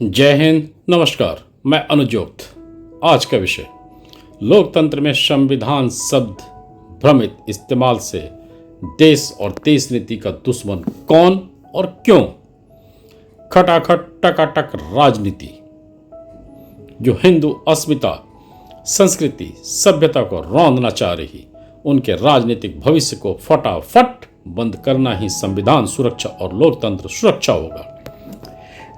जय हिंद, नमस्कार। मैं अनुजोत। आज का विषय, लोकतंत्र में संविधान शब्द भ्रमित इस्तेमाल से देश और देश नीति का दुश्मन कौन और क्यों। खटाखट टकाटक राजनीति जो हिंदू अस्मिता, संस्कृति, सभ्यता को रौंदना चाह रही, उनके राजनीतिक भविष्य को फटाफट बंद करना ही संविधान सुरक्षा और लोकतंत्र सुरक्षा होगा।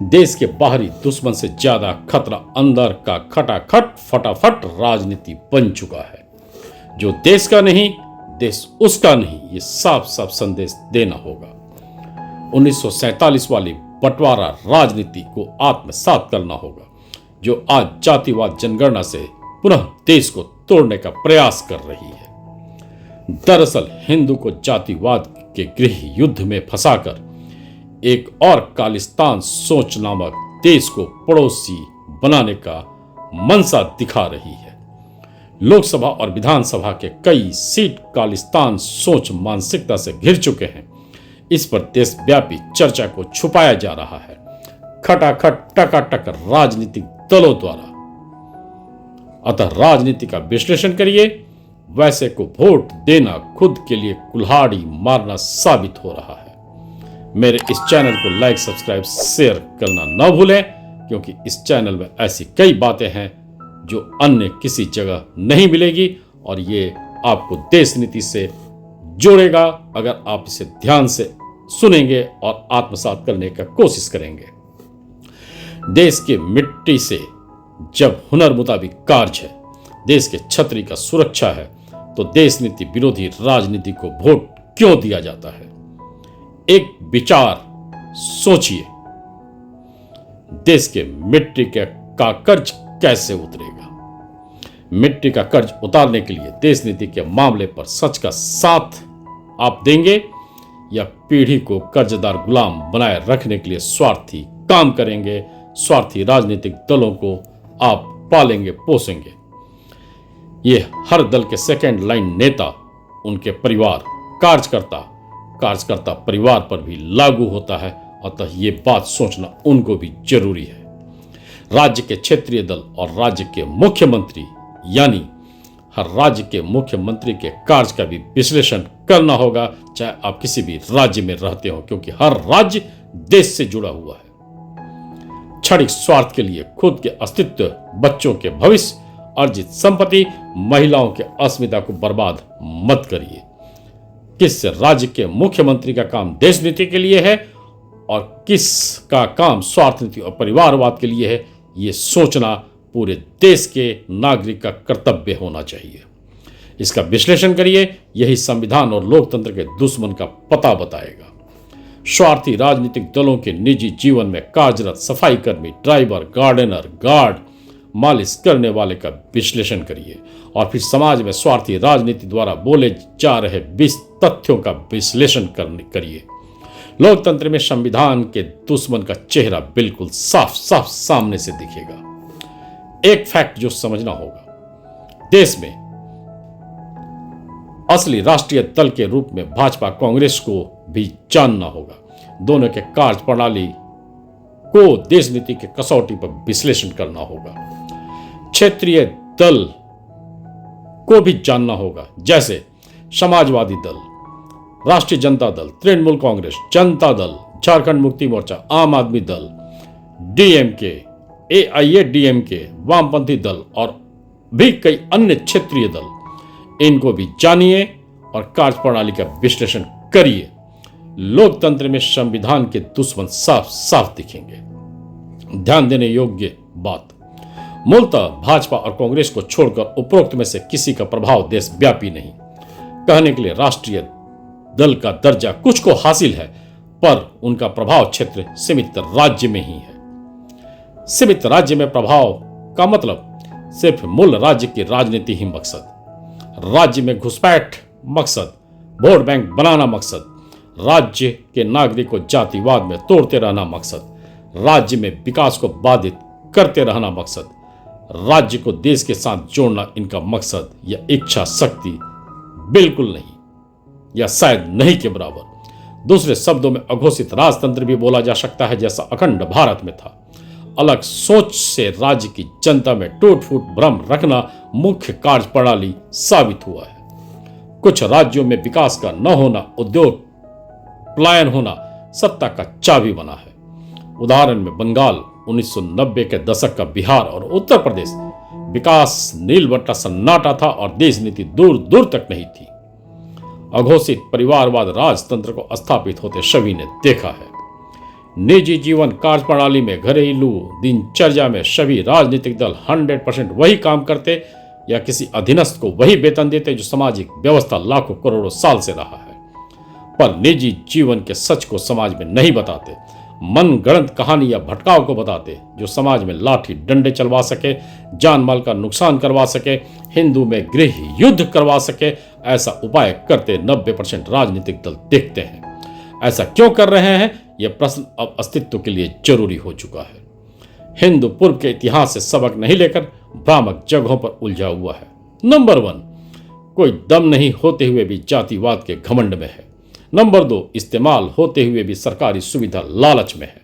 देश के बाहरी दुश्मन से ज्यादा खतरा अंदर का खटाखट फटाफट राजनीति बन चुका है। जो देश का नहीं, देश उसका नहीं, ये साफ साफ संदेश देना होगा। 1947 वाली बंटवारा राजनीति को आत्मसात करना होगा, जो आज जातिवाद जनगणना से पुनः देश को तोड़ने का प्रयास कर रही है। दरअसल हिंदू को जातिवाद के गृह युद्ध में फंसाकर एक और खालिस्तान सोच नामक देश को पड़ोसी बनाने का मनसा दिखा रही है। लोकसभा और विधानसभा के कई सीट खालिस्तान सोच मानसिकता से घिर चुके हैं। इस पर देशव्यापी चर्चा को छुपाया जा रहा है खटाखट टकाटक राजनीतिक दलों द्वारा। अतः राजनीति का विश्लेषण करिए, वैसे को वोट देना खुद के लिए कुल्हाड़ी मारना साबित हो रहा है। मेरे इस चैनल को लाइक, सब्सक्राइब, शेयर करना न भूलें, क्योंकि इस चैनल में ऐसी कई बातें हैं जो अन्य किसी जगह नहीं मिलेगी और ये आपको देश नीति से जोड़ेगा अगर आप इसे ध्यान से सुनेंगे और आत्मसात करने का कोशिश करेंगे। देश की मिट्टी से जब हुनर मुताबिक कार्य है, देश के छतरी का सुरक्षा है, तो देश नीति विरोधी राजनीति को वोट क्यों दिया जाता है। एक विचार सोचिए, देश के मिट्टी का कर्ज कैसे उतरेगा। मिट्टी का कर्ज उतारने के लिए देश नीति के मामले पर सच का साथ आप देंगे या पीढ़ी को कर्जदार गुलाम बनाए रखने के लिए स्वार्थी काम करेंगे। स्वार्थी राजनीतिक दलों को आप पालेंगे पोसेंगे। ये हर दल के सेकेंड लाइन नेता, उनके परिवार, कार्यकर्ता परिवार पर भी लागू होता है। अतः ये बात सोचना उनको भी जरूरी है। राज्य के क्षेत्रीय दल और राज्य के मुख्यमंत्री, यानी हर राज्य के मुख्यमंत्री के कार्य का भी विश्लेषण करना होगा, चाहे आप किसी भी राज्य में रहते हो, क्योंकि हर राज्य देश से जुड़ा हुआ है। क्षणिक स्वार्थ के लिए खुद के अस्तित्व, बच्चों के भविष्य, अर्जित संपत्ति, महिलाओं के अस्मिता को बर्बाद मत करिए। किस राज्य के मुख्यमंत्री का काम देश नीति के लिए है और किस का काम स्वार्थ नीति और परिवारवाद के लिए है, ये सोचना पूरे देश के नागरिक का कर्तव्य होना चाहिए। इसका विश्लेषण करिए, यही संविधान और लोकतंत्र के दुश्मन का पता बताएगा। स्वार्थी राजनीतिक दलों के निजी जीवन में कार्यरत सफाई कर्मी, ड्राइवर, गार्डनर, गार्ड, मालिश करने वाले का विश्लेषण करिए और फिर समाज में स्वार्थी राजनीति द्वारा बोले जा रहे 20 तथ्यों का विश्लेषण करिए। लोकतंत्र में संविधान के दुश्मन का चेहरा बिल्कुल साफ साफ सामने से दिखेगा। एक फैक्ट जो समझना होगा, देश में असली राष्ट्रीय दल के रूप में भाजपा कांग्रेस को भी जानना होगा। दोनों के कार्यप्रणाली को देश नीति के कसौटी पर विश्लेषण करना होगा। क्षेत्रीय दल को भी जानना होगा, जैसे समाजवादी दल, राष्ट्रीय जनता दल, तृणमूल कांग्रेस, जनता दल, झारखंड मुक्ति मोर्चा, आम आदमी दल, डीएमके, एआईएडीएमके, वामपंथी दल और भी कई अन्य क्षेत्रीय दल। इनको भी जानिए और कार्यप्रणाली का विश्लेषण करिए। लोकतंत्र में संविधान के दुश्मन साफ साफ दिखेंगे। ध्यान देने योग्य बात, मूलतः भाजपा और कांग्रेस को छोड़कर उपरोक्त में से किसी का प्रभाव देशव्यापी नहीं। कहने के लिए राष्ट्रीय दल का दर्जा कुछ को हासिल है, पर उनका प्रभाव क्षेत्र सीमित राज्य में ही है। सीमित राज्य में प्रभाव का मतलब सिर्फ मूल राज्य की राजनीति ही मकसद, राज्य में घुसपैठ मकसद, वोट बैंक बनाना मकसद, राज्य के नागरिक को जातिवाद में तोड़ते रहना मकसद, राज्य में विकास को बाधित करते रहना मकसद, राज्य को देश के साथ जोड़ना इनका मकसद या इच्छा शक्ति बिल्कुल नहीं, या शायद नहीं के बराबर। दूसरे शब्दों में अघोषित राजतंत्र भी बोला जा सकता है, जैसा अखंड भारत में था। अलग सोच से राज्य की जनता में टूट फूट भ्रम रखना मुख्य कार्यप्रणाली साबित हुआ है। कुछ राज्यों में विकास का न होना, उद्योग पलायन होना सत्ता का चाबी बना है। उदाहरण में बंगाल, 1990 के दशक का बिहार और उत्तर प्रदेश। विकास नीलबट्टा सन्नाटा था और देश नीति दूर दूर तक नहीं थी। अघोषित परिवारवाद राजतंत्र को स्थापित होते सभी ने देखा है। निजी जीवन कार्यप्रणाली में, घरेलू दिनचर्या में सभी राजनीतिक दल 100% वही काम करते या किसी अधीनस्थ को वही वेतन देते जो सामाजिक व्यवस्था लाखों करोड़ों साल से रहा है। पर निजी जीवन के सच को समाज में नहीं बताते, मनगढ़ंत कहानी या भटकाव को बताते जो समाज में लाठी डंडे चलवा सके, जान माल का नुकसान करवा सके, हिंदू में गृह युद्ध करवा सके। ऐसा उपाय करते 90% राजनीतिक दल देखते हैं। ऐसा क्यों कर रहे हैं, यह प्रश्न अब अस्तित्व के लिए जरूरी हो चुका है। हिंदू पूर्व के इतिहास से सबक नहीं लेकर भ्रामक जगहों पर उलझा हुआ है। नंबर 1, कोई दम नहीं होते हुए भी जातिवाद के घमंड में है। नंबर 2, इस्तेमाल होते हुए भी सरकारी सुविधा लालच में है।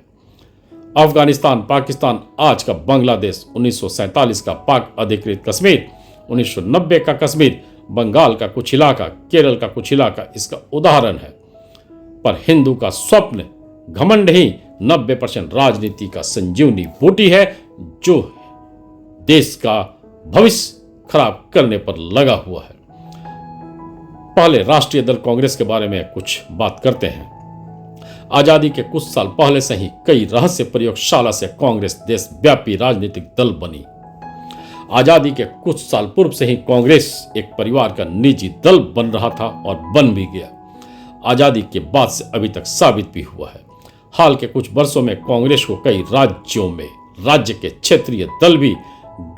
अफगानिस्तान, पाकिस्तान, आज का बांग्लादेश, 1947 का पाक अधिकृत कश्मीर, 1990 का कश्मीर, बंगाल का कुछ इलाका, केरल का कुछ इलाका इसका उदाहरण है। पर हिंदू का स्वप्न घमंड ही 90% राजनीति का संजीवनी बूटी है जो देश का भविष्य खराब करने पर लगा हुआ है। पहले राष्ट्रीय दल कांग्रेस के बारे में कुछ बात करते हैं। आजादी के कुछ साल पहले से ही कई रहस्य प्रयोगशाला से कांग्रेस देशव्यापी राजनीतिक दल बनी। आजादी के कुछ साल पूर्व से ही कांग्रेस एक परिवार का निजी दल बन रहा था और बन भी गया। आजादी के बाद से अभी तक साबित भी हुआ है। हाल के कुछ वर्षों में कांग्रेस को कई राज्यों में राज्य के क्षेत्रीय दल भी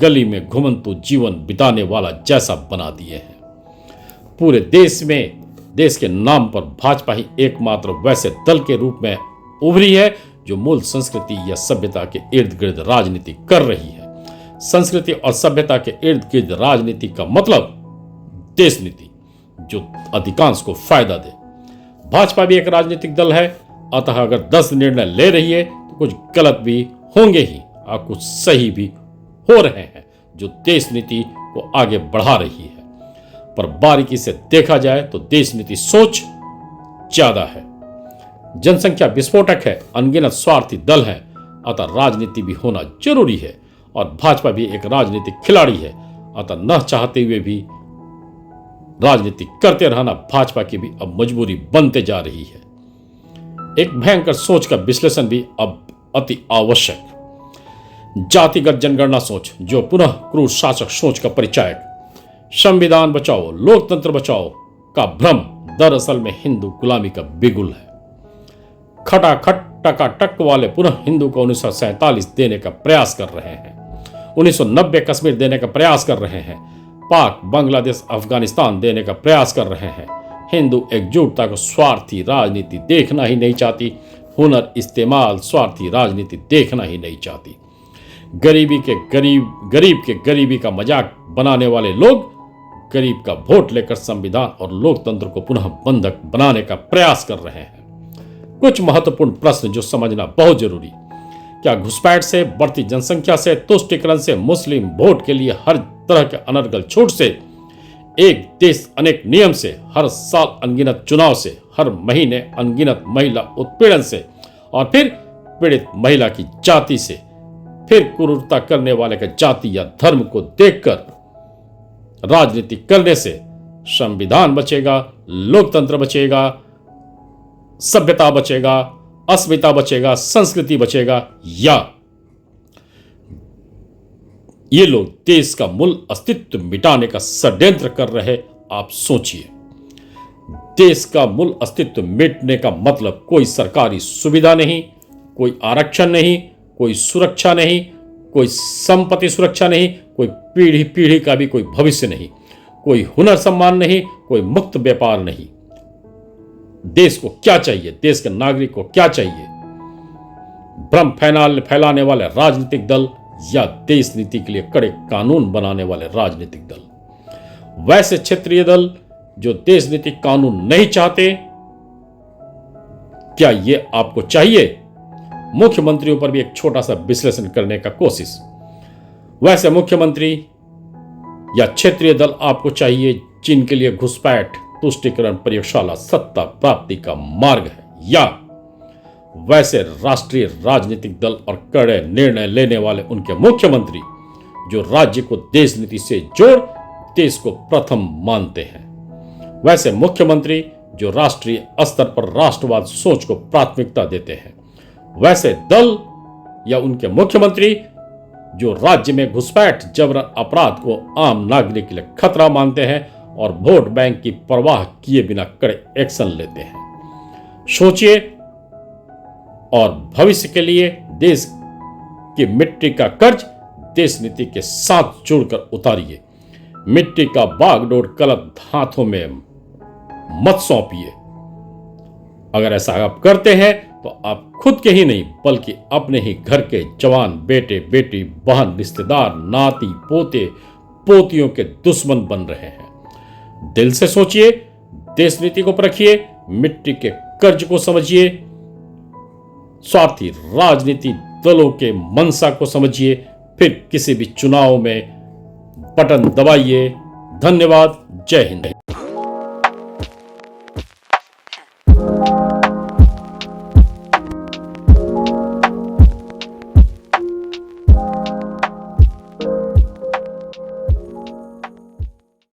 गली में घुमंतु जीवन बिताने वाला जैसा बना दिए हैं। पूरे देश में देश के नाम पर भाजपा ही एकमात्र वैसे दल के रूप में उभरी है जो मूल संस्कृति या सभ्यता के इर्द गिर्द राजनीति कर रही है। संस्कृति और सभ्यता के इर्द गिर्द राजनीति का मतलब देश नीति जो अधिकांश को फायदा दे। भाजपा भी एक राजनीतिक दल है, अतः अगर 10 निर्णय ले रही है तो कुछ गलत भी होंगे ही और कुछ सही भी हो रहे हैं जो देश नीति को आगे बढ़ा रही है। पर बारीकी से देखा जाए तो देश नीति सोच ज्यादा है। जनसंख्या विस्फोटक है, अनगिनत स्वार्थी दल है, अतः राजनीति भी होना जरूरी है। और भाजपा भी एक राजनीतिक खिलाड़ी है, अतः न चाहते हुए भी राजनीति करते रहना भाजपा की भी अब मजबूरी बनते जा रही है। एक भयंकर सोच का विश्लेषण भी अब अति आवश्यक। जातिगत जनगणना सोच जो पुनः क्रूर शासक सोच का परिचायक। संविधान बचाओ लोकतंत्र बचाओ का भ्रम दरअसल में हिंदू गुलामी का बिगुल है। खटाखट टकाटक वाले पुनः हिंदू को 1947 देने का प्रयास कर रहे हैं, 1990 कश्मीर देने का प्रयास कर रहे हैं, पाक, बांग्लादेश, अफगानिस्तान देने का प्रयास कर रहे हैं। हिंदू एकजुटता को स्वार्थी राजनीति देखना ही नहीं चाहती, हुनर इस्तेमाल स्वार्थी राजनीति देखना ही नहीं चाहती। गरीब के गरीबी का मजाक बनाने वाले लोग गरीब का वोट लेकर संविधान और लोकतंत्र को पुनः बंधक बनाने का प्रयास कर रहे हैं। कुछ महत्वपूर्ण प्रश्न जो समझना बहुत जरूरी। क्या घुसपैठ से, बढ़ती जनसंख्या से, तुष्टीकरण से, मुस्लिम वोट के लिए हर तरह के अनर्गल छूट से, एक देश अनेक नियम से, हर साल अनगिनत चुनाव से, हर महीने अनगिनत महिला उत्पीड़न से और फिर पीड़ित महिला की जाति से, फिर क्रूरता करने वाले का जाति या धर्म को देखकर राजनीति करने से संविधान बचेगा, लोकतंत्र बचेगा, सभ्यता बचेगा, अस्मिता बचेगा, संस्कृति बचेगा, या ये लोग देश का मूल अस्तित्व मिटाने का षड्यंत्र कर रहे? आप सोचिए। देश का मूल अस्तित्व मिटने का मतलब कोई सरकारी सुविधा नहीं, कोई आरक्षण नहीं, कोई सुरक्षा नहीं, कोई संपत्ति सुरक्षा नहीं, कोई पीढ़ी पीढ़ी का भी कोई भविष्य नहीं, कोई हुनर सम्मान नहीं, कोई मुक्त व्यापार नहीं। देश को क्या चाहिए? देश के नागरिक को क्या चाहिए? भ्रम फैलाने वाले राजनीतिक दल या देश नीति के लिए कड़े कानून बनाने वाले राजनीतिक दल? वैसे क्षेत्रीय दल जो देश नीति कानून नहीं चाहते, क्या ये आपको चाहिए? मुख्यमंत्रियों पर भी एक छोटा सा विश्लेषण करने का कोशिश। वैसे मुख्यमंत्री या क्षेत्रीय दल आपको चाहिए जिनके लिए घुसपैठ तुष्टिकरण प्रयोगशाला सत्ता प्राप्ति का मार्ग है, या वैसे राष्ट्रीय राजनीतिक दल और कड़े निर्णय लेने वाले उनके मुख्यमंत्री जो राज्य को देश नीति से जोड़ देश को प्रथम मानते हैं। वैसे मुख्यमंत्री जो राष्ट्रीय स्तर पर राष्ट्रवाद सोच को प्राथमिकता देते हैं। वैसे दल या उनके मुख्यमंत्री जो राज्य में घुसपैठ जबरन अपराध को आम नागरिक के लिए खतरा मानते हैं और वोट बैंक की परवाह किए बिना कड़े एक्शन लेते हैं। सोचिए और भविष्य के लिए देश की मिट्टी का कर्ज देश नीति के साथ जुड़कर उतारिए। मिट्टी का बागडोर गलत हाथों में मत सौंपिए। अगर ऐसा आप करते हैं तो आप खुद के ही नहीं बल्कि अपने ही घर के जवान बेटे बेटी बहन रिश्तेदार नाती पोते पोतियों के दुश्मन बन रहे हैं। दिल से सोचिए, देश नीति को परखिए, मिट्टी के कर्ज को समझिए, स्वार्थी राजनीति दलों के मंशा को समझिए, फिर किसी भी चुनाव में बटन दबाइए। धन्यवाद। जय हिंद।